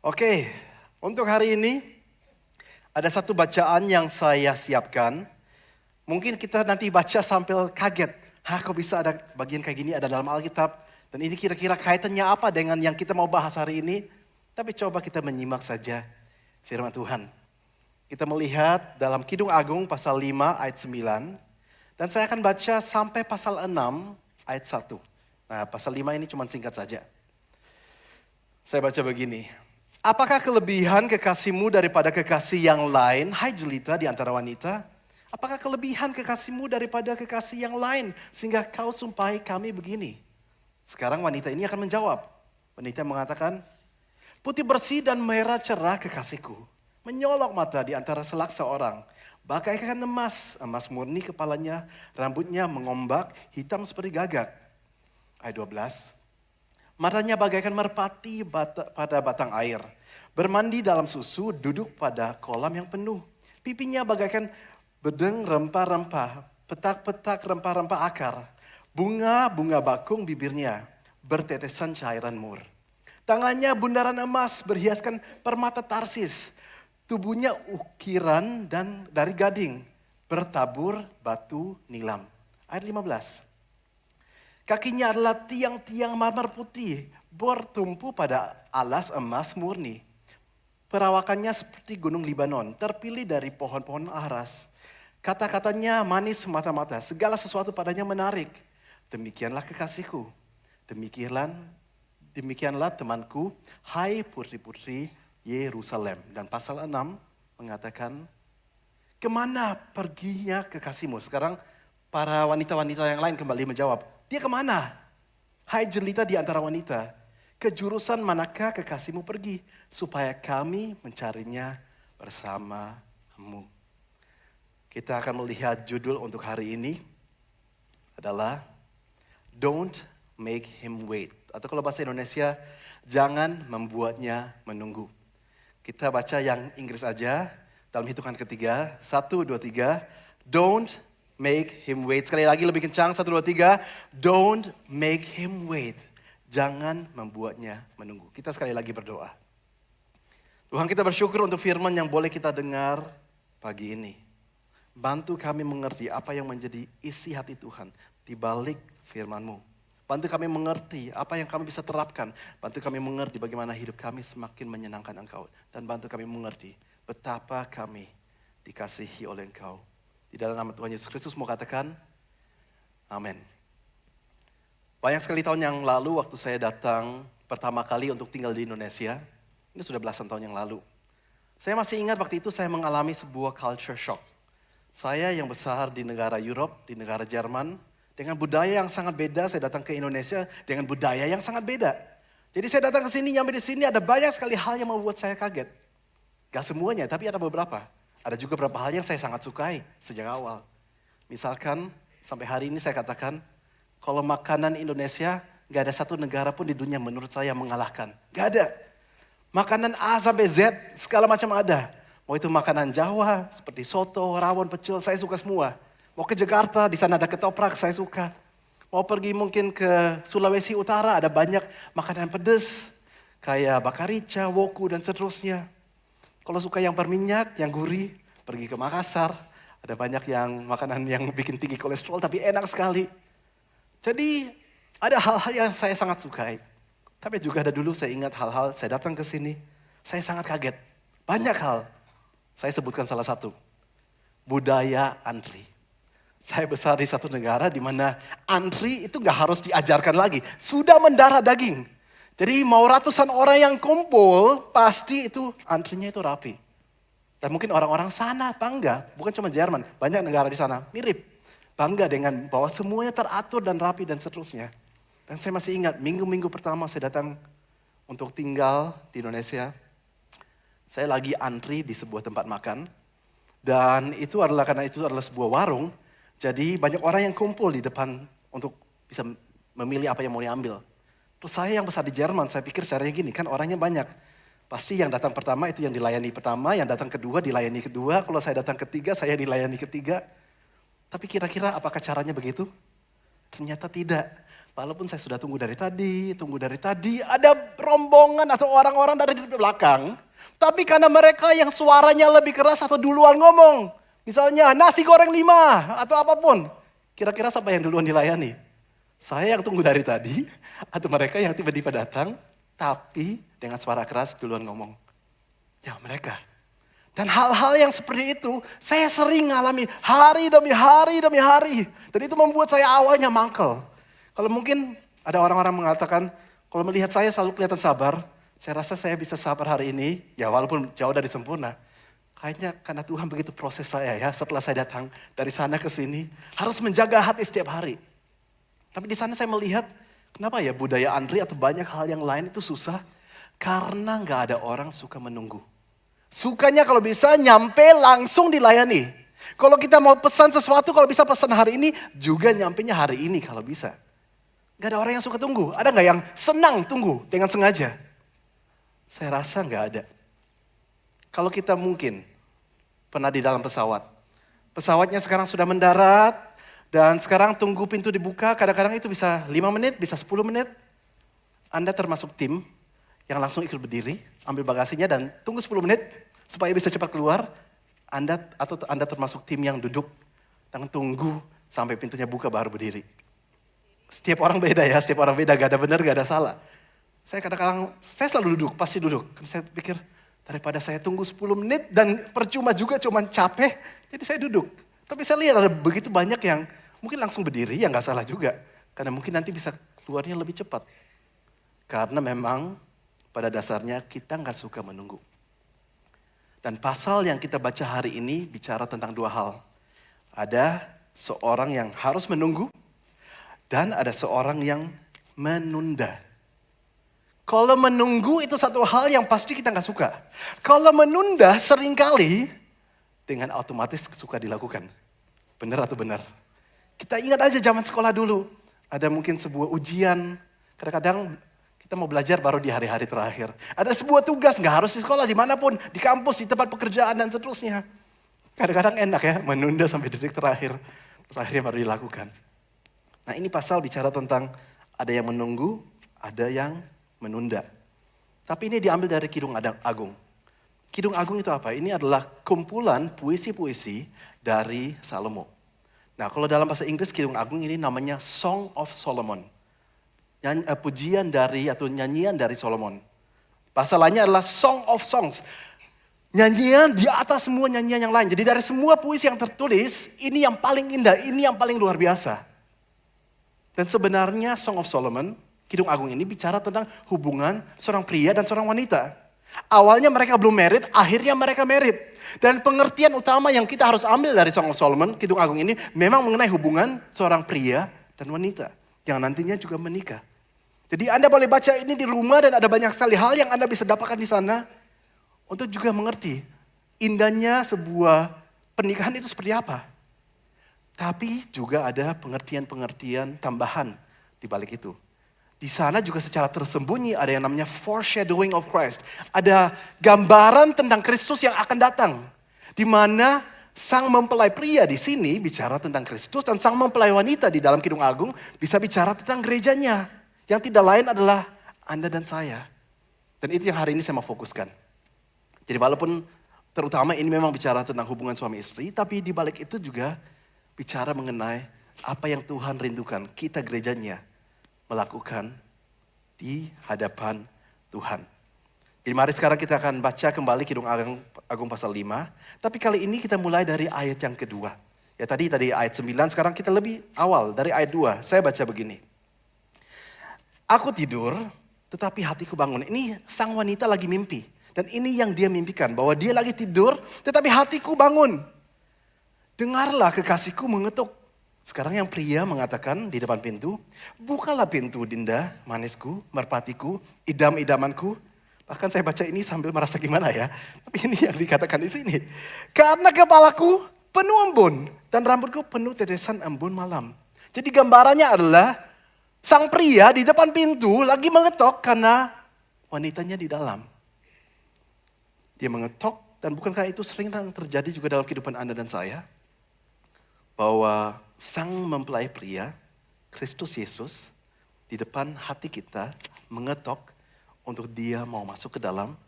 Oke, untuk hari ini ada satu bacaan yang saya siapkan. Mungkin kita nanti baca sambil kaget. Kok bisa ada bagian kayak gini ada dalam Alkitab? Dan ini kira-kira kaitannya apa dengan yang kita mau bahas hari ini? Tapi coba kita menyimak saja firman Tuhan. Kita melihat dalam Kidung Agung pasal 5 ayat 9. Dan saya akan baca sampai pasal 6 ayat 1. Nah, pasal 5 ini cuma singkat saja. Saya baca begini. Apakah kelebihan kekasihmu daripada kekasih yang lain? Hai jelita di antara wanita. Apakah kelebihan kekasihmu daripada kekasih yang lain? Sehingga kau sumpahi kami begini. Sekarang wanita ini akan menjawab. Wanita mengatakan, putih bersih dan merah cerah kekasihku. Menyolok mata di antara selaksa orang. Bagaikan emas murni kepalanya, rambutnya mengombak, hitam seperti gagak. Ayat 12. Matanya bagaikan merpati pada batang air. Bermandi dalam susu, duduk pada kolam yang penuh. Pipinya bagaikan bedeng rempah-rempah, petak-petak rempah-rempah akar. Bunga-bunga bakung bibirnya, bertetesan cairan mur. Tangannya bundaran emas berhiaskan permata tarsis. Tubuhnya ukiran dan dari gading, bertabur batu nilam. Ayat 15. Kakinya adalah tiang-tiang marmer putih, bertumpu pada alas emas murni. Perawakannya seperti gunung Libanon, terpilih dari pohon-pohon aras. Kata-katanya manis mata-mata, segala sesuatu padanya menarik. Demikianlah kekasihku, demikianlah temanku, hai putri-putri Yerusalem. Dan pasal 6 mengatakan, kemana perginya kekasihmu? Sekarang para wanita-wanita yang lain kembali menjawab, dia kemana? Hai jelita di antara wanita, ke jurusan manakah kekasihmu pergi? Supaya kami mencarinya bersamamu. Kita akan melihat judul untuk hari ini adalah Don't Make Him Wait. Atau kalau bahasa Indonesia, jangan membuatnya menunggu. Kita baca yang Inggris aja dalam hitungan ketiga. 1, 2, 3. Don't make him wait. Sekali lagi lebih kencang. 1, 2, 3. Don't make him wait. Jangan membuatnya menunggu. Kita sekali lagi berdoa. Tuhan, kita bersyukur untuk firman yang boleh kita dengar pagi ini. Bantu kami mengerti apa yang menjadi isi hati Tuhan di balik firman-Mu. Bantu kami mengerti apa yang kami bisa terapkan. Bantu kami mengerti bagaimana hidup kami semakin menyenangkan Engkau. Dan bantu kami mengerti betapa kami dikasihi oleh Engkau. Di dalam nama Tuhan Yesus Kristus mau katakan, amin. Banyak sekali tahun yang lalu waktu saya datang pertama kali untuk tinggal di Indonesia. Ini sudah belasan tahun yang lalu. Saya masih ingat waktu itu saya mengalami sebuah culture shock. Saya yang besar di negara Europe, di negara Jerman. Dengan budaya yang sangat beda, saya datang ke Indonesia dengan budaya yang sangat beda. Jadi saya datang ke sini, nyampe di sini ada banyak sekali hal yang membuat saya kaget. Gak semuanya, tapi ada beberapa. Ada juga beberapa hal yang saya sangat sukai sejak awal. Misalkan sampai hari ini saya katakan, kalau makanan Indonesia gak ada satu negara pun di dunia menurut saya mengalahkan. Gak ada. Makanan A sampai Z segala macam ada. Mau itu makanan Jawa seperti soto, rawon, pecel, saya suka semua. Mau ke Jakarta, di sana ada ketoprak, saya suka. Mau pergi mungkin ke Sulawesi Utara, ada banyak makanan pedas. Kayak bakarica, woku, dan seterusnya. Kalau suka yang berminyak, yang gurih, pergi ke Makassar. Ada banyak yang makanan yang bikin tinggi kolesterol, tapi enak sekali. Jadi ada hal-hal yang saya sangat sukai. Tapi juga ada dulu saya ingat hal-hal, saya datang ke sini, saya sangat kaget. Banyak hal, saya sebutkan salah satu. Budaya antri. Saya besar di satu negara di mana antri itu gak harus diajarkan lagi. Sudah mendarah daging. Jadi mau ratusan orang yang kumpul, pasti itu antrinya itu rapi. Dan mungkin orang-orang sana bangga, bukan cuma Jerman, banyak negara di sana mirip. Bangga dengan bahwa semuanya teratur dan rapi dan seterusnya. Dan saya masih ingat minggu-minggu pertama saya datang untuk tinggal di Indonesia. Saya lagi antri di sebuah tempat makan. Dan itu adalah karena itu adalah sebuah warung. Jadi banyak orang yang kumpul di depan untuk bisa memilih apa yang mau diambil. Terus saya yang besar di Jerman, saya pikir caranya gini, kan orangnya banyak. Pasti yang datang pertama itu yang dilayani pertama, yang datang kedua dilayani kedua. Kalau saya datang ketiga, saya dilayani ketiga. Tapi kira-kira apakah caranya begitu? Ternyata tidak. Walaupun saya sudah tunggu dari tadi, ada rombongan atau orang-orang dari belakang. Tapi karena mereka yang suaranya lebih keras atau duluan ngomong. Misalnya nasi goreng 5 atau apapun. Kira-kira siapa yang duluan dilayani? Saya yang tunggu dari tadi atau mereka yang tiba-tiba datang tapi dengan suara keras duluan ngomong. Ya mereka. Dan hal-hal yang seperti itu saya sering ngalami hari demi hari. Dan itu membuat saya awalnya mangkel. Kalau mungkin ada orang-orang mengatakan, kalau melihat saya selalu kelihatan sabar, saya rasa saya bisa sabar hari ini, ya walaupun jauh dari sempurna. Kayaknya karena Tuhan begitu proses saya ya, setelah saya datang dari sana ke sini, harus menjaga hati setiap hari. Tapi di sana saya melihat, kenapa ya budaya Andri atau banyak hal yang lain itu susah? Karena gak ada orang suka menunggu. Sukanya kalau bisa nyampe langsung dilayani. Kalau kita mau pesan sesuatu, kalau bisa pesan hari ini, juga nyampenya hari ini kalau bisa. Gak ada orang yang suka tunggu. Ada gak yang senang tunggu dengan sengaja? Saya rasa gak ada. Kalau kita mungkin pernah di dalam pesawat. Pesawatnya sekarang sudah mendarat. Dan sekarang tunggu pintu dibuka. Kadang-kadang itu bisa 5 menit, bisa 10 menit. Anda termasuk tim yang langsung ikut berdiri. Ambil bagasinya dan tunggu 10 menit. Supaya bisa cepat keluar. Anda termasuk tim yang duduk. Dan tunggu sampai pintunya buka baru berdiri. Setiap orang beda ya, setiap orang beda, gak ada benar, gak ada salah. Saya kadang-kadang, saya selalu duduk, pasti duduk. Karena saya pikir, daripada saya tunggu 10 menit dan percuma juga cuman capek, jadi saya duduk. Tapi saya lihat ada begitu banyak yang mungkin langsung berdiri, ya gak salah juga. Karena mungkin nanti bisa keluarnya lebih cepat. Karena memang pada dasarnya kita gak suka menunggu. Dan pasal yang kita baca hari ini bicara tentang 2 hal. Ada seorang yang harus menunggu, dan ada seorang yang menunda. Kalau menunggu itu satu hal yang pasti kita gak suka. Kalau menunda seringkali dengan otomatis suka dilakukan. Benar atau benar? Kita ingat aja zaman sekolah dulu. Ada mungkin sebuah ujian. Kadang-kadang kita mau belajar baru di hari-hari terakhir. Ada sebuah tugas, gak harus di sekolah, dimanapun. Di kampus, di tempat pekerjaan dan seterusnya. Kadang-kadang enak ya menunda sampai detik terakhir. Terus akhirnya baru dilakukan. Nah ini pasal bicara tentang ada yang menunggu, ada yang menunda. Tapi ini diambil dari Kidung Agung. Kidung Agung itu apa? Ini adalah kumpulan puisi-puisi dari Salomo. Nah kalau dalam bahasa Inggris Kidung Agung ini namanya Song of Solomon. Pujian dari atau nyanyian dari Solomon. Bahasa lainnya adalah Song of Songs. Nyanyian di atas semua nyanyian yang lain. Jadi dari semua puisi yang tertulis, ini yang paling indah, ini yang paling luar biasa. Dan sebenarnya Song of Solomon, Kidung Agung ini bicara tentang hubungan seorang pria dan seorang wanita. Awalnya mereka belum married, akhirnya mereka married. Dan pengertian utama yang kita harus ambil dari Song of Solomon, Kidung Agung ini memang mengenai hubungan seorang pria dan wanita. Yang nantinya juga menikah. Jadi Anda boleh baca ini di rumah dan ada banyak sekali hal yang Anda bisa dapatkan di sana. Untuk juga mengerti indahnya sebuah pernikahan itu seperti apa. Tapi juga ada pengertian-pengertian tambahan di balik itu. Di sana juga secara tersembunyi ada yang namanya foreshadowing of Christ. Ada gambaran tentang Kristus yang akan datang. Di mana sang mempelai pria di sini bicara tentang Kristus dan sang mempelai wanita di dalam Kidung Agung bisa bicara tentang gerejanya. Yang tidak lain adalah Anda dan saya. Dan itu yang hari ini saya mau fokuskan. Jadi walaupun terutama ini memang bicara tentang hubungan suami istri, tapi di balik itu juga bicara mengenai apa yang Tuhan rindukan kita gerejanya melakukan di hadapan Tuhan. Jadi mari sekarang kita akan baca kembali Kidung Agung pasal 5. Tapi kali ini kita mulai dari ayat yang kedua. Ya tadi ayat 9, sekarang kita lebih awal dari ayat 2. Saya baca begini. Aku tidur tetapi hatiku bangun. Ini sang wanita lagi mimpi. Dan ini yang dia mimpikan, bahwa dia lagi tidur tetapi hatiku bangun. Dengarlah kekasihku mengetuk. Sekarang yang pria mengatakan di depan pintu, bukalah pintu Dinda, manisku, merpatiku, idam-idamanku. Bahkan saya baca ini sambil merasa gimana ya. Tapi ini yang dikatakan di sini. Karena kepalaku penuh embun dan rambutku penuh tetesan embun malam. Jadi gambarannya adalah sang pria di depan pintu lagi mengetok karena wanitanya di dalam. Dia mengetok dan bukankah itu sering terjadi juga dalam kehidupan Anda dan saya? Bahwa sang mempelai pria, Kristus Yesus, di depan hati kita mengetok untuk dia mau masuk ke dalam,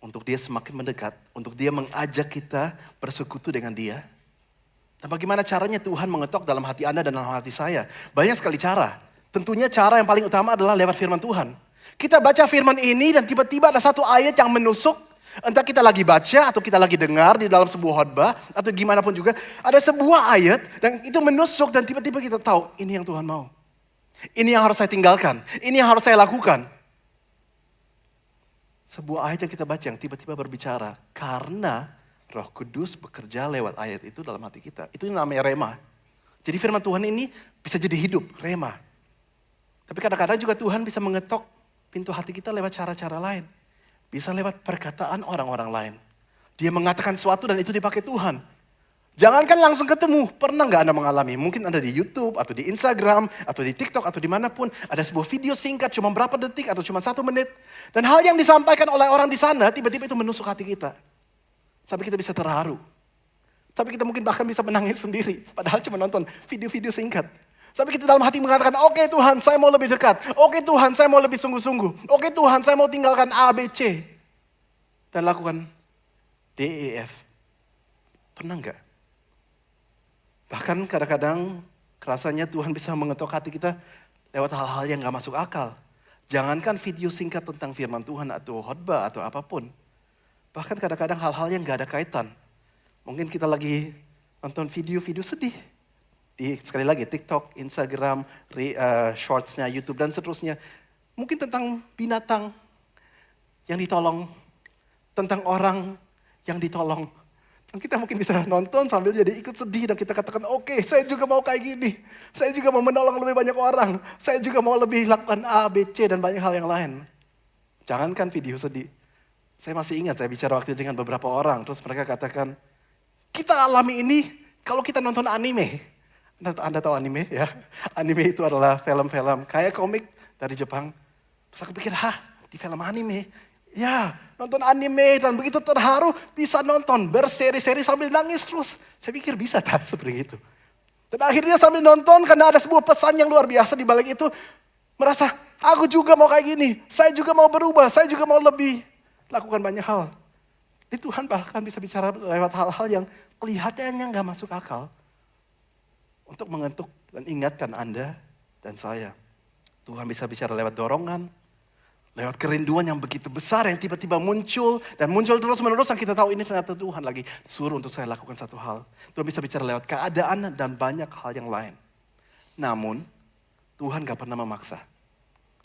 untuk dia semakin mendekat, untuk dia mengajak kita bersekutu dengan dia. Dan bagaimana caranya Tuhan mengetok dalam hati Anda dan dalam hati saya? Banyak sekali cara. Tentunya cara yang paling utama adalah lewat firman Tuhan. Kita baca firman ini dan tiba-tiba ada satu ayat yang menusuk. Entah kita lagi baca atau kita lagi dengar di dalam sebuah khotbah atau gimana pun juga. Ada sebuah ayat dan itu menusuk dan tiba-tiba kita tahu ini yang Tuhan mau. Ini yang harus saya tinggalkan. Ini yang harus saya lakukan. Sebuah ayat yang kita baca yang tiba-tiba berbicara. Karena Roh Kudus bekerja lewat ayat itu dalam hati kita. Itu namanya rema. Jadi firman Tuhan ini bisa jadi hidup, rema. Tapi kadang-kadang juga Tuhan bisa mengetok pintu hati kita lewat cara-cara lain. Bisa lewat perkataan orang-orang lain. Dia mengatakan sesuatu dan itu dipakai Tuhan. Jangankan langsung ketemu. Pernah gak Anda mengalami? Mungkin Anda di YouTube atau di Instagram atau di TikTok atau dimanapun. Ada sebuah video singkat cuma berapa detik atau cuma 1 menit. Dan hal yang disampaikan oleh orang di sana tiba-tiba itu menusuk hati kita. Sampai kita bisa terharu. Sampai kita mungkin bahkan bisa menangis sendiri. Padahal cuma nonton video-video singkat. Sampai kita dalam hati mengatakan, oke Tuhan saya mau lebih dekat. Oke Tuhan saya mau lebih sungguh-sungguh. Oke Tuhan saya mau tinggalkan A, B, C. Dan lakukan D, E, F. Pernah enggak? Bahkan kadang-kadang rasanya Tuhan bisa mengetok hati kita lewat hal-hal yang gak masuk akal. Jangankan video singkat tentang firman Tuhan atau khotbah atau apapun. Bahkan kadang-kadang hal-hal yang gak ada kaitan. Mungkin kita lagi nonton video-video sedih. Sekali lagi TikTok, Instagram, shortsnya, YouTube dan seterusnya. Mungkin tentang binatang yang ditolong. Tentang orang yang ditolong. Dan kita mungkin bisa nonton sambil jadi ikut sedih dan kita katakan, oke, saya juga mau kayak gini. Saya juga mau menolong lebih banyak orang. Saya juga mau lebih lakukan A, B, C dan banyak hal yang lain. Jangankan video sedih. Saya masih ingat saya bicara waktu itu dengan beberapa orang. Terus mereka katakan, kita alami ini kalau kita nonton anime. Anda tahu anime ya? Anime itu adalah film-film kayak komik dari Jepang. Terus aku pikir, di film anime? Ya, nonton anime dan begitu terharu bisa nonton berseri-seri sambil nangis terus. Saya pikir bisa tak seperti itu. Dan akhirnya sambil nonton karena ada sebuah pesan yang luar biasa di balik itu. Merasa, aku juga mau kayak gini. Saya juga mau berubah, saya juga mau lebih. Lakukan banyak hal. Jadi Tuhan bahkan bisa bicara lewat hal-hal yang kelihatannya gak masuk akal. Untuk mengetuk dan ingatkan Anda dan saya. Tuhan bisa bicara lewat dorongan. Lewat kerinduan yang begitu besar yang tiba-tiba muncul. Dan muncul terus-menerus yang kita tahu ini ternyata Tuhan lagi suruh untuk saya lakukan satu hal. Tuhan bisa bicara lewat keadaan dan banyak hal yang lain. Namun Tuhan gak pernah memaksa.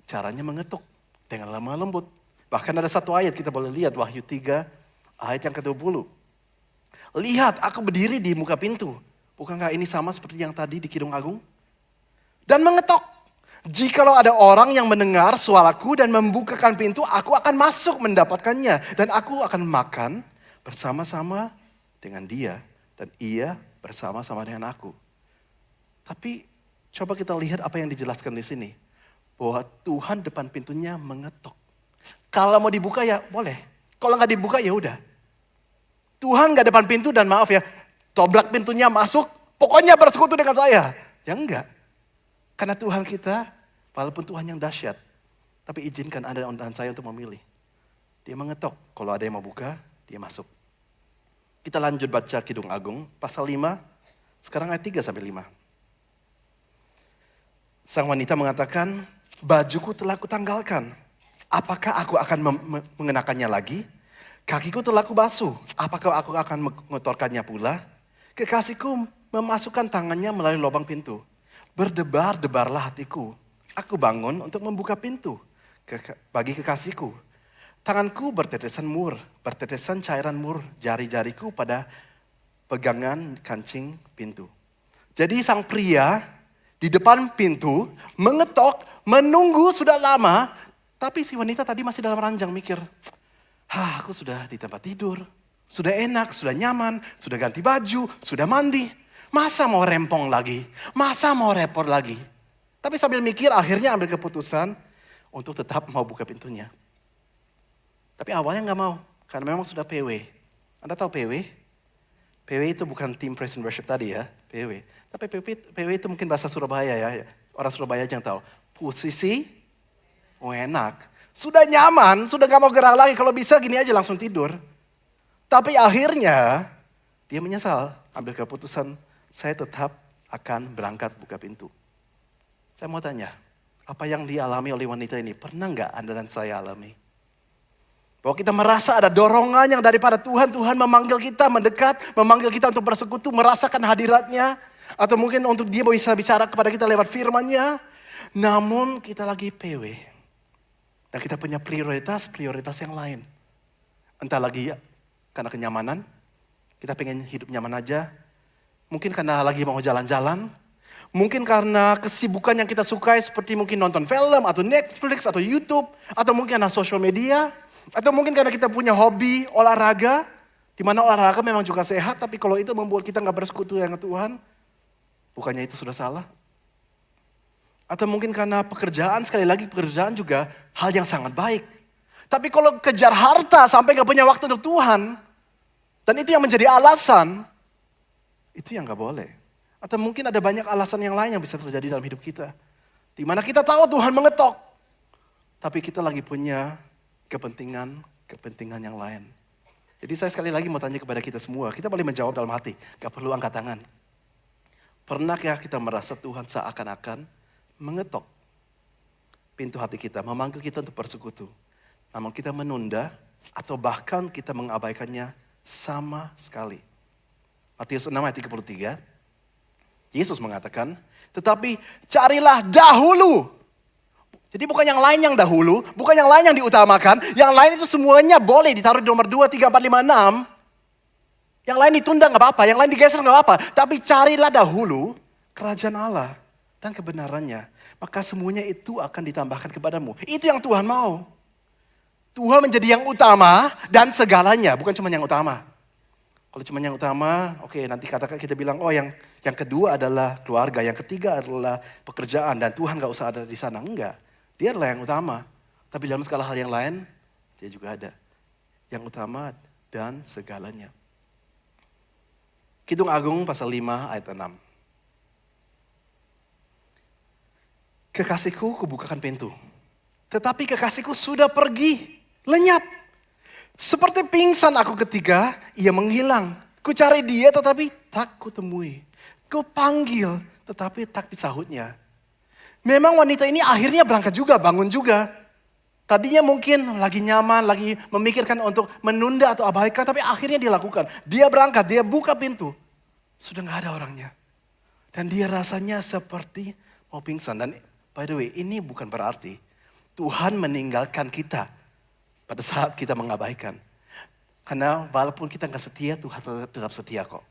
Caranya mengetuk dengan lemah lembut. Bahkan ada satu ayat kita boleh lihat Wahyu 3 ayat yang ke-20. Lihat aku berdiri di muka pintu. Bukankah ini sama seperti yang tadi di Kidung Agung? Dan mengetok. Jikalau ada orang yang mendengar suaraku dan membukakan pintu, aku akan masuk mendapatkannya. Dan aku akan makan bersama-sama dengan dia. Dan ia bersama-sama dengan aku. Tapi coba kita lihat apa yang dijelaskan di sini. Bahwa Tuhan depan pintunya mengetok. Kalau mau dibuka ya boleh. Kalau nggak dibuka ya udah. Tuhan nggak depan pintu dan maaf ya. Toblak pintunya masuk, pokoknya bersekutu dengan saya. Ya enggak. Karena Tuhan kita, walaupun Tuhan yang dahsyat, tapi izinkan Anda dan saya untuk memilih. Dia mengetok, kalau ada yang mau buka, dia masuk. Kita lanjut baca Kidung Agung, pasal 5, sekarang ayat 3 sampai 5. Sang wanita mengatakan, bajuku telah kutanggalkan. Apakah aku akan mengenakannya lagi? Kakiku telah kubasuh. Apakah aku akan mengotorkannya pula? Kekasihku memasukkan tangannya melalui lubang pintu. Berdebar-debarlah hatiku. Aku bangun untuk membuka pintu bagi kekasihku. Tanganku bertetesan mur, bertetesan cairan mur, jari-jariku pada pegangan kancing pintu. Jadi sang pria di depan pintu mengetok, menunggu sudah lama, tapi si wanita tadi masih dalam ranjang mikir, aku sudah di tempat tidur. Sudah enak, sudah nyaman, sudah ganti baju, sudah mandi. Masa mau rempong lagi? Masa mau repot lagi? Tapi sambil mikir akhirnya ambil keputusan untuk tetap mau buka pintunya. Tapi awalnya gak mau, karena memang sudah PW. Anda tahu PW? PW itu bukan Team Praise and Worship tadi ya, PW. Tapi PW itu mungkin bahasa Surabaya ya, orang Surabaya aja yang tahu. posisi enak. Sudah nyaman, sudah gak mau gerak lagi. Kalau bisa gini aja langsung tidur. Tapi akhirnya dia menyesal. Ambil keputusan, saya tetap akan berangkat buka pintu. Saya mau tanya, apa yang dialami oleh wanita ini? Pernah gak Anda dan saya alami? Bahwa kita merasa ada dorongan yang daripada Tuhan. Tuhan memanggil kita mendekat, memanggil kita untuk bersekutu, merasakan hadiratnya. Atau mungkin untuk dia bisa bicara kepada kita lewat firman-Nya. Namun kita lagi PW. Dan kita punya prioritas yang lain. Entah lagi karena kenyamanan, kita pengen hidup nyaman aja. Mungkin karena lagi mau jalan-jalan. Mungkin karena kesibukan yang kita sukai seperti mungkin nonton film atau Netflix atau YouTube. Atau mungkin karena social media. Atau mungkin karena kita punya hobi olahraga, di mana olahraga memang juga sehat, tapi kalau itu membuat kita nggak bersekutu dengan Tuhan, bukannya itu sudah salah? Atau mungkin karena pekerjaan, sekali lagi pekerjaan juga hal yang sangat baik. Tapi kalau kejar harta sampai nggak punya waktu untuk Tuhan, dan itu yang menjadi alasan, itu yang nggak boleh. Atau mungkin ada banyak alasan yang lain yang bisa terjadi dalam hidup kita, di mana kita tahu Tuhan mengetok, tapi kita lagi punya kepentingan yang lain. Jadi saya sekali lagi mau tanya kepada kita semua, kita boleh menjawab dalam hati, gak perlu angkat tangan. Pernahkah kita merasa Tuhan seakan-akan mengetok pintu hati kita, memanggil kita untuk bersekutu, namun kita menunda atau bahkan kita mengabaikannya sama sekali? Matius 6 ayat 33, Yesus mengatakan, tetapi carilah dahulu. Jadi bukan yang lain yang dahulu, bukan yang lain yang diutamakan. Yang lain itu semuanya boleh ditaruh di nomor 2, 3, 4, 5, 6. Yang lain ditunda gak apa-apa, yang lain digeser gak apa-apa. Tapi carilah dahulu kerajaan Allah dan kebenarannya. Maka semuanya itu akan ditambahkan kepadamu. Itu yang Tuhan mau. Tuhan menjadi yang utama dan segalanya, bukan cuma yang utama. Kalau cuma yang utama, oke, nanti katakan kita bilang, oh yang kedua adalah keluarga, yang ketiga adalah pekerjaan dan Tuhan gak usah ada di sana. Enggak. Dia adalah yang utama. Tapi dalam segala hal yang lain, dia juga ada. Yang utama dan segalanya. Kidung Agung pasal 5 ayat 6. Kekasihku kubukakan pintu. Tetapi kekasihku sudah pergi. Lenyap. Seperti pingsan aku ketika ia menghilang. Ku cari dia tetapi tak kutemui. Ku panggil tetapi tak disahutnya. Memang wanita ini akhirnya berangkat juga, bangun juga. Tadinya mungkin lagi nyaman, lagi memikirkan untuk menunda atau abaikan, tapi akhirnya dia lakukan. Dia berangkat, dia buka pintu. Sudah gak ada orangnya. Dan dia rasanya seperti mau pingsan. Dan by the way, ini bukan berarti Tuhan meninggalkan kita pada saat kita mengabaikan. Karena walaupun kita gak setia, Tuhan tetap setia kok.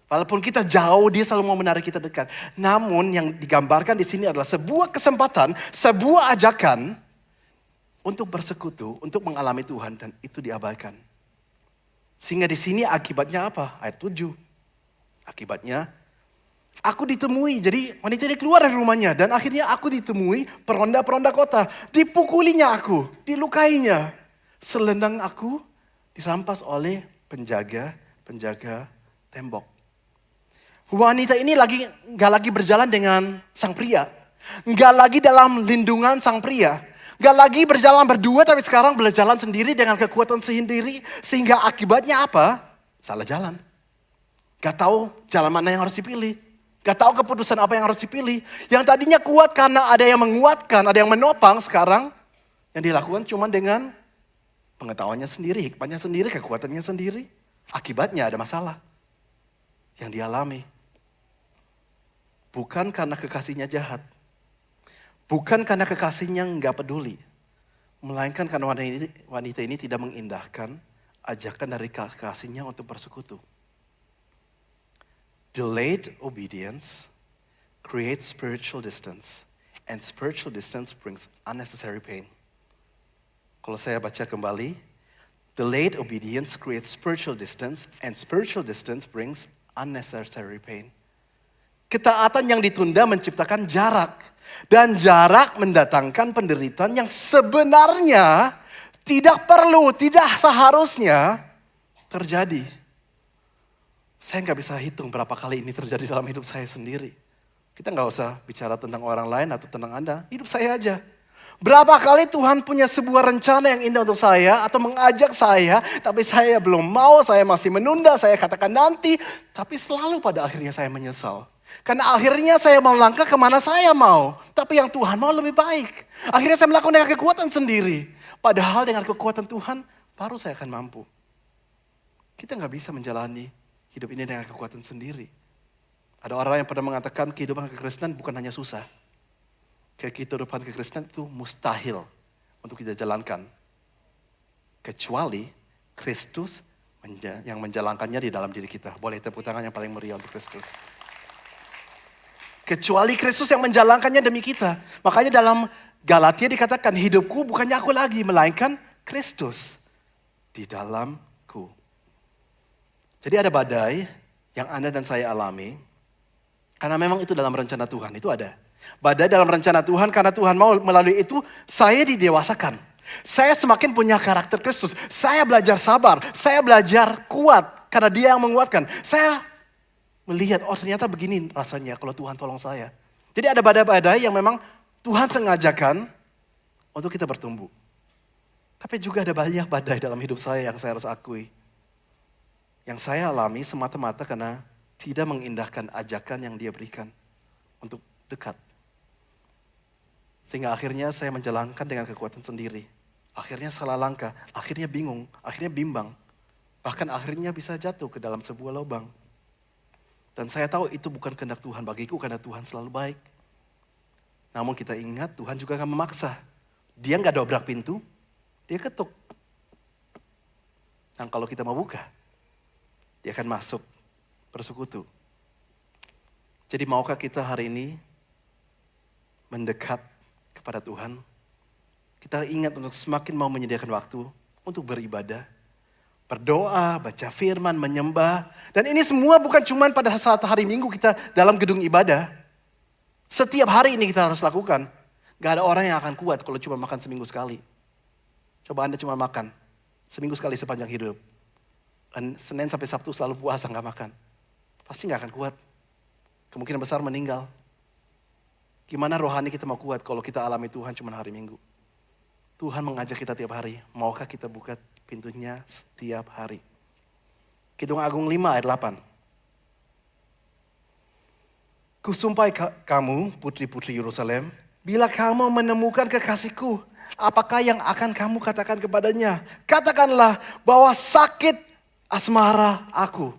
Walaupun kita jauh, dia selalu mau menarik kita dekat. Namun yang digambarkan di sini adalah sebuah kesempatan, sebuah ajakan untuk bersekutu, untuk mengalami Tuhan, dan itu diabaikan. Sehingga di sini akibatnya apa? Ayat 7. Akibatnya, aku ditemui. Jadi wanita ini keluar dari rumahnya dan akhirnya aku ditemui peronda-peronda kota. Dipukulinya aku, dilukainya. Selendang aku dirampas oleh penjaga tembok. Wanita ini gak lagi berjalan dengan sang pria. Gak lagi dalam lindungan sang pria. Gak lagi berjalan berdua tapi sekarang berjalan sendiri dengan kekuatan sendiri. Sehingga akibatnya apa? Salah jalan. Gak tahu jalan mana yang harus dipilih. Gak tahu keputusan apa yang harus dipilih. Yang tadinya kuat karena ada yang menguatkan, ada yang menopang, sekarang yang dilakukan cuma dengan pengetahuannya sendiri, hikmahnya sendiri, kekuatannya sendiri. Akibatnya ada masalah yang dialami. Bukan karena kekasihnya jahat. Bukan karena kekasihnya nggak peduli. Melainkan karena wanita ini tidak mengindahkan ajakan dari kekasihnya untuk bersekutu. Delayed obedience creates spiritual distance. And spiritual distance brings unnecessary pain. Kalau saya baca kembali. Delayed obedience creates spiritual distance. And spiritual distance brings unnecessary pain. Ketaatan yang ditunda menciptakan jarak. Dan jarak mendatangkan penderitaan yang sebenarnya tidak perlu, tidak seharusnya terjadi. Saya nggak bisa hitung berapa kali ini terjadi dalam hidup saya sendiri. Kita nggak usah bicara tentang orang lain atau tentang Anda, hidup saya aja. Berapa kali Tuhan punya sebuah rencana yang indah untuk saya atau mengajak saya, tapi saya belum mau, saya masih menunda, saya katakan nanti, tapi selalu pada akhirnya saya menyesal. Karena akhirnya saya mau langkah kemana saya mau, tapi yang Tuhan mau lebih baik. Akhirnya saya melakukan dengan kekuatan sendiri, padahal dengan kekuatan Tuhan baru saya akan mampu. Kita nggak bisa menjalani hidup ini dengan kekuatan sendiri. Ada orang yang pernah mengatakan kehidupan kekristenan bukan hanya susah. Kehidupan kekristenan itu mustahil untuk kita jalankan. Kecuali Kristus yang menjalankannya di dalam diri kita. Boleh tepuk tangan yang paling meriah untuk Kristus. Kecuali Kristus yang menjalankannya demi kita. Makanya dalam Galatia dikatakan hidupku bukannya aku lagi, melainkan Kristus di dalamku. Jadi ada badai yang Anda dan saya alami. Karena memang itu dalam rencana Tuhan, itu ada. Badai dalam rencana Tuhan, karena Tuhan mau melalui itu, saya didewasakan. Saya semakin punya karakter Kristus. Saya belajar sabar, saya belajar kuat, karena Dia yang menguatkan. Saya melihat, oh ternyata begini rasanya kalau Tuhan tolong saya. Jadi ada badai-badai yang memang Tuhan sengajakan untuk kita bertumbuh. Tapi juga ada banyak badai dalam hidup saya yang saya harus akui. Yang saya alami semata-mata karena tidak mengindahkan ajakan yang Dia berikan untuk dekat. Sehingga akhirnya saya menjalankan dengan kekuatan sendiri. Akhirnya salah langkah, akhirnya bingung, akhirnya bimbang. Bahkan akhirnya bisa jatuh ke dalam sebuah lubang. Dan saya tahu itu bukan kehendak Tuhan bagiku karena Tuhan selalu baik. Namun kita ingat Tuhan juga akan memaksa. Dia nggak dobrak pintu, Dia ketuk. Dan kalau kita mau buka, Dia akan masuk bersekutu. Jadi maukah kita hari ini mendekat kepada Tuhan? Kita ingat untuk semakin mau menyediakan waktu untuk beribadah, berdoa, baca firman, menyembah. Dan ini semua bukan cuma pada saat hari Minggu kita dalam gedung ibadah. Setiap hari ini kita harus lakukan. Gak ada orang yang akan kuat kalau cuma makan seminggu sekali. Coba Anda cuma makan seminggu sekali sepanjang hidup. Dan Senin sampai Sabtu selalu puasa gak makan. Pasti gak akan kuat. Kemungkinan besar meninggal. Gimana rohani kita mau kuat kalau kita alami Tuhan cuma hari Minggu? Tuhan mengajak kita tiap hari. Maukah kita buka pintunya setiap hari? Kidung Agung 5 ayat 8. Kusumpai kamu, putri-putri Yerusalem, bila kamu menemukan kekasihku, apakah yang akan kamu katakan kepadanya? Katakanlah bahwa sakit asmara aku.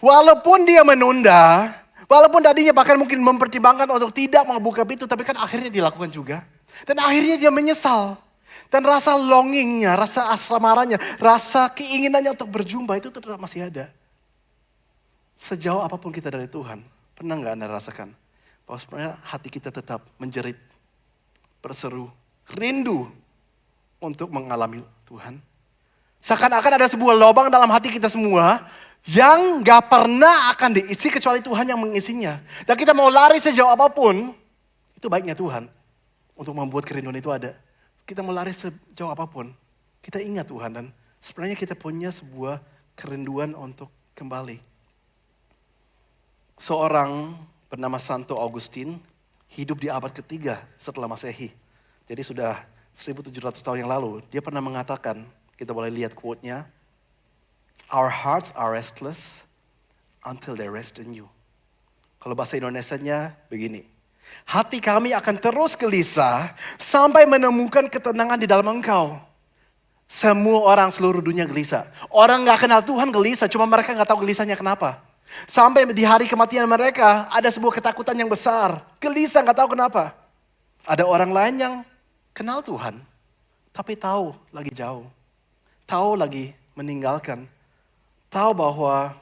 Walaupun dia menunda, walaupun tadinya bahkan mungkin mempertimbangkan untuk tidak membuka pintu, tapi kan akhirnya dilakukan juga. Dan akhirnya dia menyesal. Dan rasa longingnya, rasa asmaranya, rasa keinginannya untuk berjumpa itu tetap masih ada. Sejauh apapun kita dari Tuhan, pernah gak Anda rasakan? Bahwa sebenarnya hati kita tetap menjerit, berseru, rindu untuk mengalami Tuhan. Seakan-akan ada sebuah lubang dalam hati kita semua yang gak pernah akan diisi kecuali Tuhan yang mengisinya. Dan kita mau lari sejauh apapun, itu baiknya Tuhan untuk membuat kerinduan itu ada. Kita mau lari sejauh apapun, kita ingat Tuhan dan sebenarnya kita punya sebuah kerinduan untuk kembali. Seorang bernama Santo Agustin hidup di abad ketiga setelah Masehi. Jadi sudah 1700 tahun yang lalu, dia pernah mengatakan, kita boleh lihat quote-nya, "Our hearts are restless until they rest in you." Kalau bahasa Indonesianya begini, hati kami akan terus gelisah sampai menemukan ketenangan di dalam Engkau. Semua orang seluruh dunia gelisah. Orang gak kenal Tuhan gelisah, cuma mereka gak tahu gelisahnya kenapa. Sampai di hari kematian mereka ada sebuah ketakutan yang besar. Gelisah gak tahu kenapa. Ada orang lain yang kenal Tuhan, tapi tahu lagi jauh. Tahu lagi meninggalkan. Tahu bahwa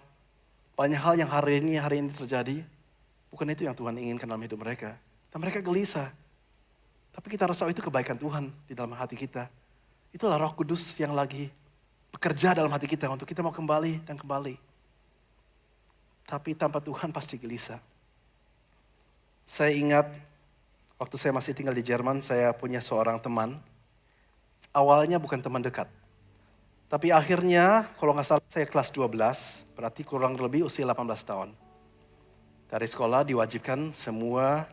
banyak hal yang hari ini terjadi, bukan itu yang Tuhan inginkan dalam hidup mereka. Dan mereka gelisah. Tapi kita harus tahu itu kebaikan Tuhan di dalam hati kita. Itulah Roh Kudus yang lagi bekerja dalam hati kita untuk kita mau kembali dan kembali. Tapi tanpa Tuhan pasti gelisah. Saya ingat waktu saya masih tinggal di Jerman, saya punya seorang teman. Awalnya bukan teman dekat. Tapi akhirnya, kalau nggak salah saya kelas 12, berarti kurang lebih usia 18 tahun. Dari sekolah diwajibkan semua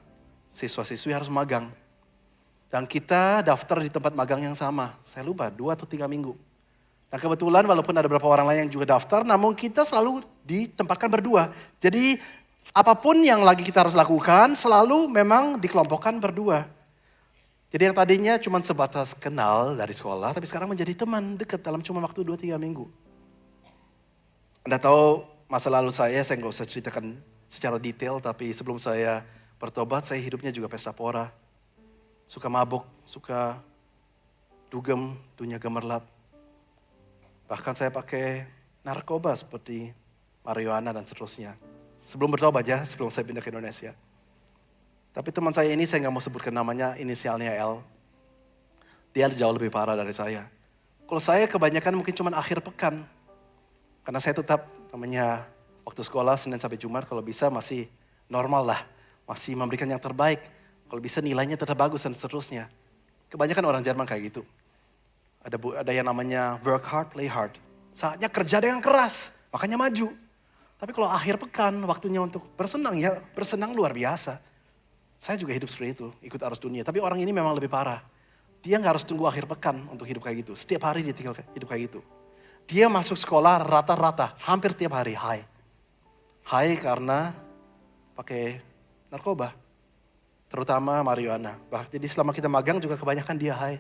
siswa-siswi harus magang. Dan kita daftar di tempat magang yang sama. Saya lupa, 2 atau 3 minggu. Nah kebetulan walaupun ada beberapa orang lain yang juga daftar, namun kita selalu ditempatkan berdua. Jadi apapun yang lagi kita harus lakukan, selalu memang dikelompokkan berdua. Jadi yang tadinya cuma sebatas kenal dari sekolah, tapi sekarang menjadi teman dekat dalam cuma waktu 2-3 minggu. Anda tahu masa lalu saya nggak usah ceritakan secara detail, tapi sebelum saya bertobat, saya hidupnya juga pesta pora. Suka mabuk, suka dugem, dunia gemerlap. Bahkan saya pakai narkoba seperti marijuana dan seterusnya. Sebelum bertobat ya, sebelum saya pindah ke Indonesia. Tapi teman saya ini saya nggak mau sebutkan namanya, inisialnya L. Dia jauh lebih parah dari saya. Kalau saya kebanyakan mungkin cuma akhir pekan. Karena saya tetap namanya waktu sekolah Senin sampai Jumat kalau bisa masih normal lah. Masih memberikan yang terbaik. Kalau bisa nilainya tetap bagus dan seterusnya. Kebanyakan orang Jerman kayak gitu. Ada yang namanya work hard, play hard. Saatnya kerja dengan keras, makanya maju. Tapi kalau akhir pekan, waktunya untuk bersenang ya, bersenang luar biasa. Saya juga hidup seperti itu, ikut arus dunia. Tapi orang ini memang lebih parah. Dia nggak harus tunggu akhir pekan untuk hidup kayak gitu. Setiap hari dia tinggal hidup kayak gitu. Dia masuk sekolah rata-rata, hampir tiap hari high. High karena pakai narkoba. Terutama marijuana. Jadi selama kita magang juga kebanyakan dia high.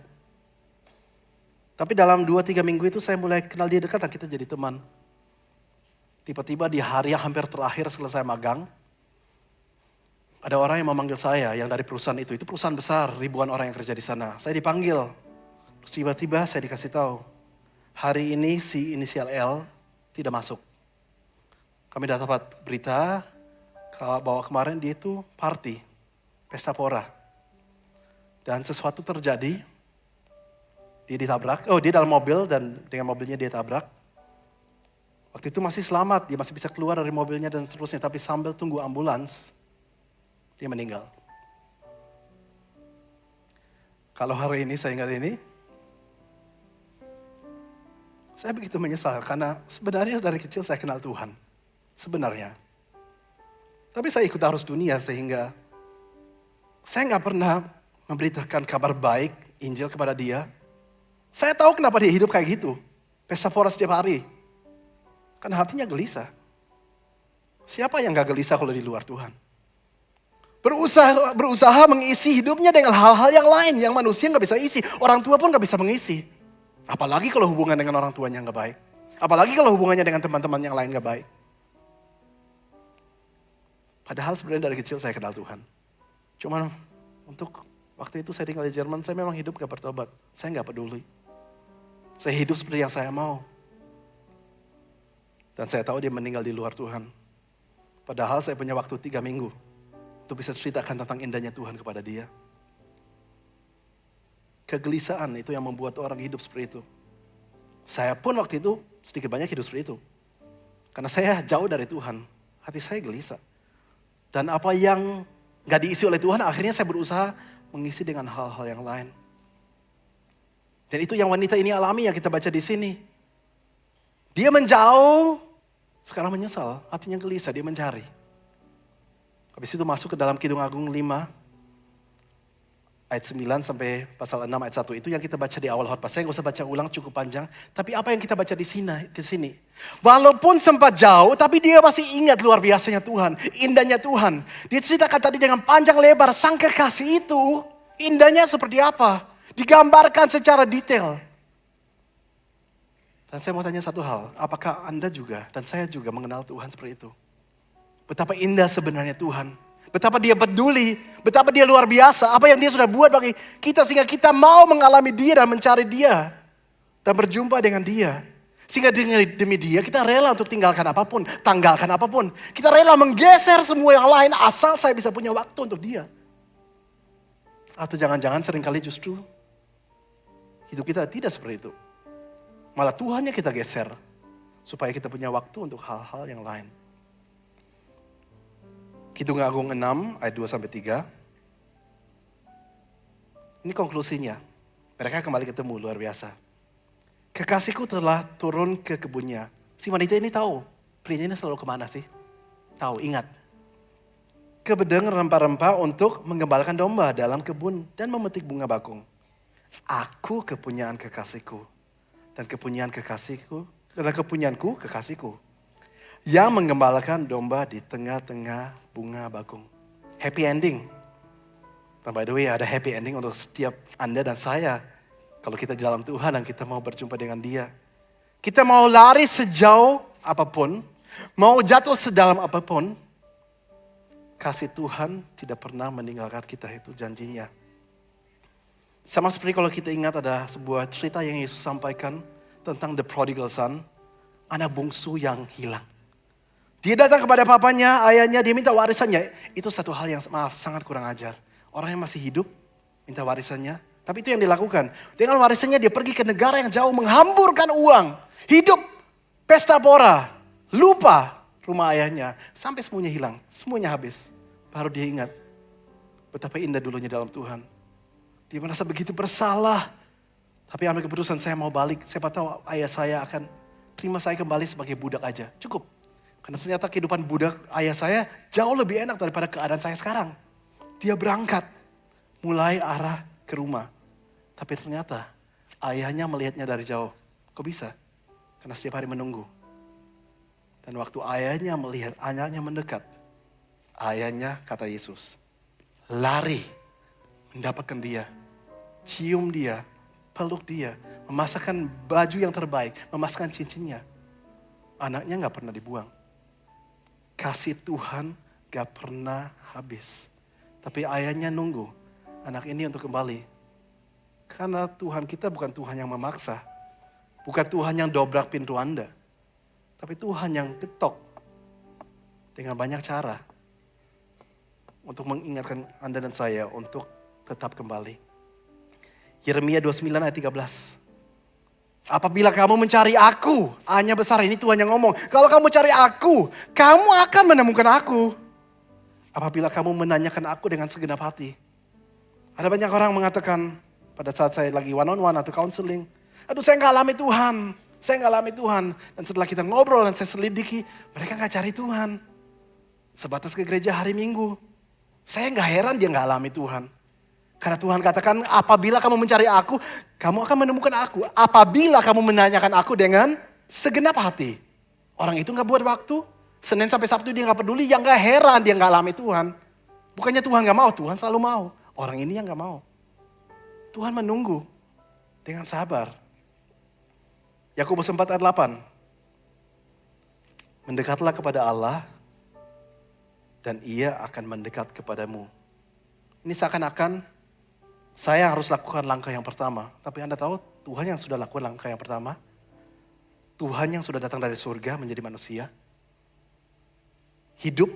Tapi dalam 2-3 minggu itu saya mulai kenal dia dekat dan kita jadi teman. Tiba-tiba di hari yang hampir terakhir selesai magang, ada orang yang memanggil saya yang dari perusahaan itu perusahaan besar, ribuan orang yang kerja di sana. Saya dipanggil, terus tiba-tiba saya dikasih tahu, hari ini si inisial L tidak masuk. Kami dapat berita bahwa kemarin dia itu party, pesta pora. Dan sesuatu terjadi, dia ditabrak, dia dalam mobil dan dengan mobilnya dia tabrak. Waktu itu masih selamat, dia masih bisa keluar dari mobilnya dan seterusnya. Tapi sambil tunggu ambulans, dia meninggal. Kalau hari ini saya ingat ini, saya begitu menyesal karena sebenarnya dari kecil saya kenal Tuhan. Sebenarnya. Tapi saya ikut arus dunia sehingga saya nggak pernah memberitakan kabar baik, Injil kepada dia. Saya tahu kenapa dia hidup kayak gitu. Pesta pora setiap hari. Karena hatinya gelisah. Siapa yang gak gelisah kalau di luar Tuhan? Berusaha mengisi hidupnya dengan hal-hal yang lain. Yang manusia gak bisa isi. Orang tua pun gak bisa mengisi. Apalagi kalau hubungan dengan orang tuanya gak baik. Apalagi kalau hubungannya dengan teman-teman yang lain gak baik. Padahal sebenarnya dari kecil saya kenal Tuhan. Cuman untuk waktu itu saya tinggal di Jerman, saya memang hidup gak bertobat. Saya gak peduli. Saya hidup seperti yang saya mau. Dan saya tahu dia meninggal di luar Tuhan. Padahal saya punya waktu 3 minggu. Untuk bisa ceritakan tentang indahnya Tuhan kepada dia. Kegelisahan itu yang membuat orang hidup seperti itu. Saya pun waktu itu sedikit banyak hidup seperti itu. Karena saya jauh dari Tuhan. Hati saya gelisah. Dan apa yang gak diisi oleh Tuhan, akhirnya saya berusaha mengisi dengan hal-hal yang lain. Dan itu yang wanita ini alami yang kita baca di sini. Dia menjauh, sekarang menyesal, hatinya gelisah, dia mencari. Habis itu masuk ke dalam Kidung Agung 5, ayat 9 sampai pasal 6 ayat 1. Itu yang kita baca di awal khotbah. Saya nggak usah baca ulang, cukup panjang. Tapi apa yang kita baca di sini? Walaupun sempat jauh, tapi dia masih ingat luar biasanya Tuhan, indahnya Tuhan. Dia ceritakan tadi dengan panjang lebar, sang kekasih itu indahnya seperti apa. Digambarkan secara detail. Dan saya mau tanya satu hal, apakah Anda juga dan saya juga mengenal Tuhan seperti itu? Betapa indah sebenarnya Tuhan. Betapa dia peduli, betapa dia luar biasa. Apa yang dia sudah buat bagi kita sehingga kita mau mengalami dia dan mencari dia. Dan berjumpa dengan dia. Sehingga demi dia kita rela untuk tanggalkan apapun. Kita rela menggeser semua yang lain asal saya bisa punya waktu untuk dia. Atau jangan-jangan seringkali justru hidup kita tidak seperti itu. Malah Tuhannya kita geser. Supaya kita punya waktu untuk hal-hal yang lain. Kidung Agung 6 ayat 2-3. Ini konklusinya. Mereka kembali ketemu luar biasa. Kekasihku telah turun ke kebunnya. Si wanita ini tahu. Prianya ini selalu kemana sih? Tahu, ingat. ke bedeng rempah-rempah untuk menggembalakan domba dalam kebun dan memetik bunga bakung. Aku kepunyaan kekasihku dan kepunyaanku kekasihku yang menggembalakan domba di tengah-tengah bunga bakung. Happy ending. Dan by the way, ada happy ending untuk setiap Anda dan saya. Kalau kita di dalam Tuhan dan kita mau berjumpa dengan Dia. Kita mau lari sejauh apapun, mau jatuh sedalam apapun, kasih Tuhan tidak pernah meninggalkan kita, itu janjinya. Sama seperti kalau kita ingat ada sebuah cerita yang Yesus sampaikan tentang the prodigal son, anak bungsu yang hilang. Dia datang kepada papanya, ayahnya, dia minta warisannya. Itu satu hal yang sangat kurang ajar. Orang yang masih hidup minta warisannya, tapi itu yang dilakukan. Dengan warisannya dia pergi ke negara yang jauh, menghamburkan uang, hidup pesta pora, lupa rumah ayahnya, sampai semuanya hilang, semuanya habis. Baru dia ingat betapa indah dulunya dalam Tuhan. Dia merasa begitu bersalah, tapi ambil keputusan, saya mau balik. Siapa tahu ayah saya akan terima saya kembali sebagai budak aja, cukup. Karena ternyata kehidupan budak ayah saya jauh lebih enak daripada keadaan saya sekarang. Dia berangkat, mulai arah ke rumah. Tapi ternyata ayahnya melihatnya dari jauh. Kok bisa? Karena setiap hari menunggu. Dan waktu ayahnya melihat, anaknya mendekat. Ayahnya, kata Yesus, lari mendapatkan dia. Cium dia, peluk dia. Memasakkan baju yang terbaik, memasakkan cincinnya. Anaknya gak pernah dibuang. Kasih Tuhan gak pernah habis. Tapi ayahnya nunggu anak ini untuk kembali. Karena Tuhan kita bukan Tuhan yang memaksa. Bukan Tuhan yang dobrak pintu Anda. Tapi Tuhan yang ketok dengan banyak cara untuk mengingatkan Anda dan saya untuk tetap kembali. Yeremia 29 ayat 13. Apabila kamu mencari aku, hanya besar, ini Tuhan yang ngomong. Kalau kamu cari aku, kamu akan menemukan aku. Apabila kamu menanyakan aku dengan segenap hati. Ada banyak orang mengatakan pada saat saya lagi one-on-one atau counseling, aduh saya gak alami Tuhan, saya gak alami Tuhan. Dan setelah kita ngobrol dan saya selidiki, mereka gak cari Tuhan. Sebatas ke gereja hari Minggu. Saya gak heran dia gak alami Tuhan. Karena Tuhan katakan, apabila kamu mencari aku, kamu akan menemukan aku. Apabila kamu menanyakan aku dengan segenap hati. Orang itu gak buat waktu. Senin sampai Sabtu dia gak peduli. Yang gak heran dia gak alami Tuhan. Bukannya Tuhan gak mau, Tuhan selalu mau. Orang ini yang gak mau. Tuhan menunggu dengan sabar. Yakobus 4 ayat 8. Mendekatlah kepada Allah dan Ia akan mendekat kepadamu. Ini seakan-akan saya harus lakukan langkah yang pertama. Tapi Anda tahu Tuhan yang sudah lakukan langkah yang pertama. Tuhan yang sudah datang dari surga menjadi manusia. Hidup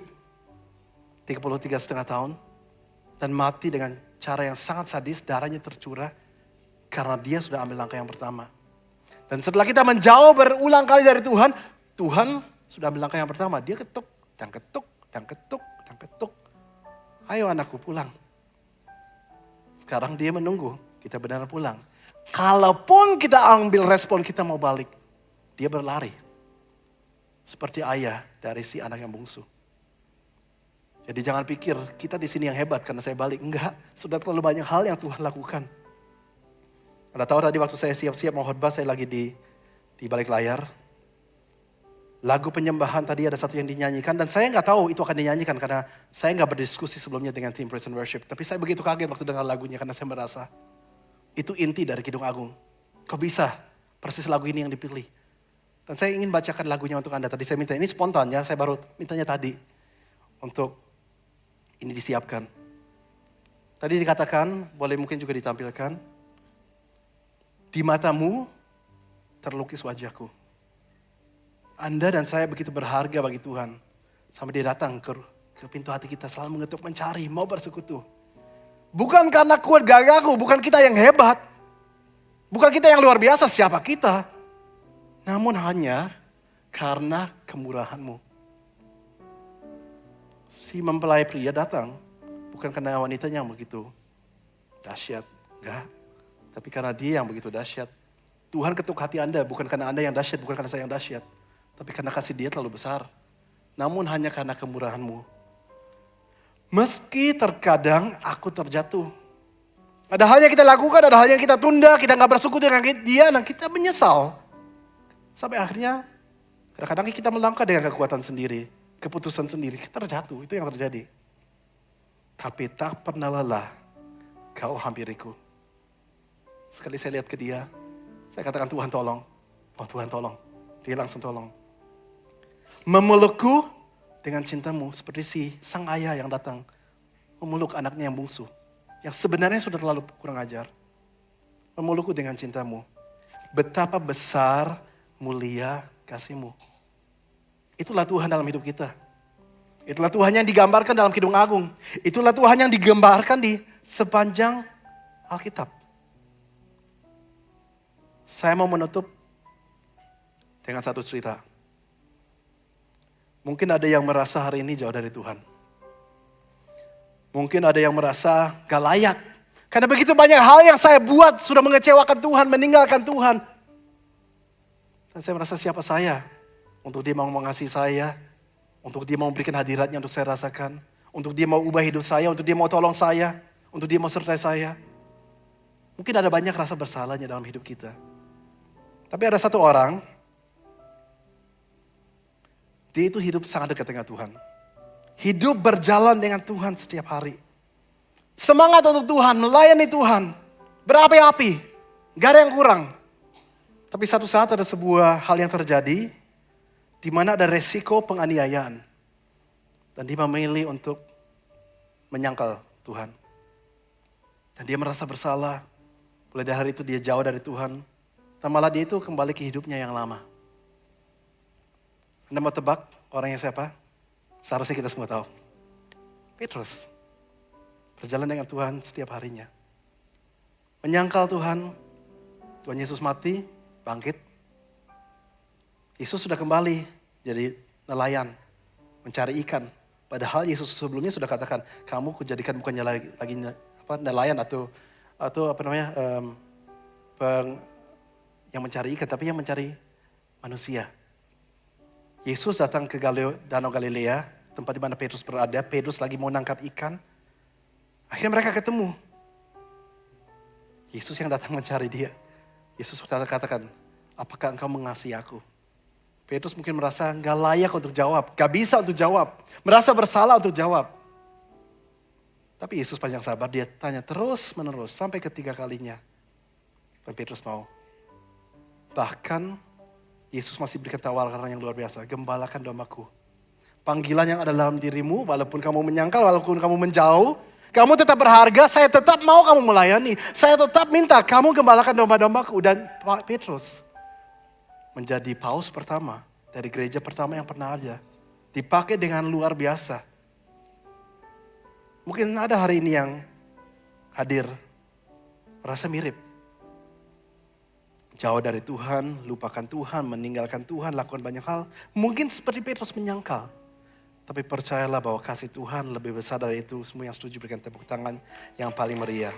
33,5 tahun. Dan mati dengan cara yang sangat sadis, darahnya tercurah. Karena dia sudah ambil langkah yang pertama. Dan setelah kita menjauh berulang kali dari Tuhan, Tuhan sudah ambil langkah yang pertama. Dia ketuk, dan ketuk, dan ketuk, dan ketuk. Ayo anakku pulang. Sekarang dia menunggu kita benar pulang. Kalaupun kita ambil respon kita mau balik, dia berlari. Seperti ayah dari si anak yang bungsu. Jadi jangan pikir kita di sini yang hebat karena saya balik. Enggak, sudah terlalu banyak hal yang Tuhan lakukan. Anda tahu tadi waktu saya siap-siap mau khotbah, saya lagi di balik layar. Lagu penyembahan tadi ada satu yang dinyanyikan dan saya nggak tahu itu akan dinyanyikan karena saya nggak berdiskusi sebelumnya dengan tim Praise and Worship. Tapi saya begitu kaget waktu dengar lagunya karena saya merasa itu inti dari Kidung Agung. Kok bisa persis lagu ini yang dipilih? Dan saya ingin bacakan lagunya untuk Anda. Tadi saya minta, ini spontan ya, saya baru mintanya tadi untuk ini disiapkan. Tadi dikatakan, boleh mungkin juga ditampilkan. Di matamu terlukis wajahku. Anda dan saya begitu berharga bagi Tuhan. Sampai dia datang ke pintu hati kita, selalu mengetuk, mencari, mau bersekutu. Bukan karena kuat gagahku, bukan kita yang hebat. Bukan kita yang luar biasa, siapa kita. Namun hanya karena kemurahanmu. Si mempelai pria datang, bukan karena wanitanya yang begitu dahsyat. Enggak, tapi karena dia yang begitu dahsyat. Tuhan ketuk hati Anda, bukan karena Anda yang dahsyat, bukan karena saya yang dahsyat. Tapi karena kasih dia terlalu besar. Namun hanya karena kemurahanmu. Meski terkadang aku terjatuh. Ada hal yang kita lakukan, ada hal yang kita tunda, kita gak bersyukur dengan dia, dan kita menyesal. Sampai akhirnya, kadang-kadang kita melangkah dengan kekuatan sendiri, keputusan sendiri, kita terjatuh, itu yang terjadi. Tapi tak pernah lelah kau hampiriku. Sekali saya lihat ke dia, saya katakan Tuhan tolong. Oh Tuhan tolong, dia langsung tolong. Memelukku dengan cintamu seperti si sang ayah yang datang memeluk anaknya yang bungsu. Yang sebenarnya sudah terlalu kurang ajar. Memelukku dengan cintamu. Betapa besar mulia kasihmu. Itulah Tuhan dalam hidup kita. Itulah Tuhan yang digambarkan dalam Kidung Agung. Itulah Tuhan yang digambarkan di sepanjang Alkitab. Saya mau menutup dengan satu cerita. Mungkin ada yang merasa hari ini jauh dari Tuhan. Mungkin ada yang merasa gak layak. Karena begitu banyak hal yang saya buat sudah mengecewakan Tuhan, meninggalkan Tuhan. Dan saya merasa siapa saya untuk dia mau mengasihi saya, untuk dia mau memberikan hadiratnya untuk saya rasakan, untuk dia mau ubah hidup saya, untuk dia mau tolong saya, untuk dia mau sertai saya. Mungkin ada banyak rasa bersalahnya dalam hidup kita. Tapi ada satu orang, dia itu hidup sangat dekat dengan Tuhan. Hidup berjalan dengan Tuhan setiap hari. Semangat untuk Tuhan, melayani Tuhan. Berapi-api, gak ada yang kurang. Tapi satu saat ada sebuah hal yang terjadi, di mana ada resiko penganiayaan. Dan dia memilih untuk menyangkal Tuhan. Dan dia merasa bersalah. Mulai dari hari itu dia jauh dari Tuhan. Dan malah dia itu kembali ke hidupnya yang lama. Anda mau tebak orangnya siapa? Seharusnya kita semua tahu. Petrus. Berjalan dengan Tuhan setiap harinya. Menyangkal Tuhan. Tuhan Yesus mati, bangkit. Yesus sudah kembali jadi nelayan. Mencari ikan. Padahal Yesus sebelumnya sudah katakan, kamu kujadikan bukannya lagi nelayan atau yang mencari ikan, tapi yang mencari manusia. Yesus datang ke Danau Galilea, tempat di mana Petrus berada. Petrus lagi mau nangkap ikan. Akhirnya mereka ketemu. Yesus yang datang mencari dia. Yesus katakan, apakah engkau mengasihi aku? Petrus mungkin merasa gak layak untuk jawab. Gak bisa untuk jawab. Merasa bersalah untuk jawab. Tapi Yesus panjang sabar. Dia tanya terus menerus sampai ketiga kalinya. Dan Petrus mau. Bahkan Yesus masih berikan tawaran yang luar biasa. Gembalakan dombaku. Panggilan yang ada dalam dirimu, walaupun kamu menyangkal, walaupun kamu menjauh, kamu tetap berharga, saya tetap mau kamu melayani. Saya tetap minta kamu gembalakan domba-dombaku. Dan Petrus menjadi paus pertama dari gereja pertama yang pernah ada. Dipakai dengan luar biasa. Mungkin ada hari ini yang hadir, merasa mirip. Jauh dari Tuhan, lupakan Tuhan, meninggalkan Tuhan, lakukan banyak hal. Mungkin seperti Petrus menyangkal. Tapi percayalah bahwa kasih Tuhan lebih besar dari itu. Semua yang setuju berikan tepuk tangan yang paling meriah.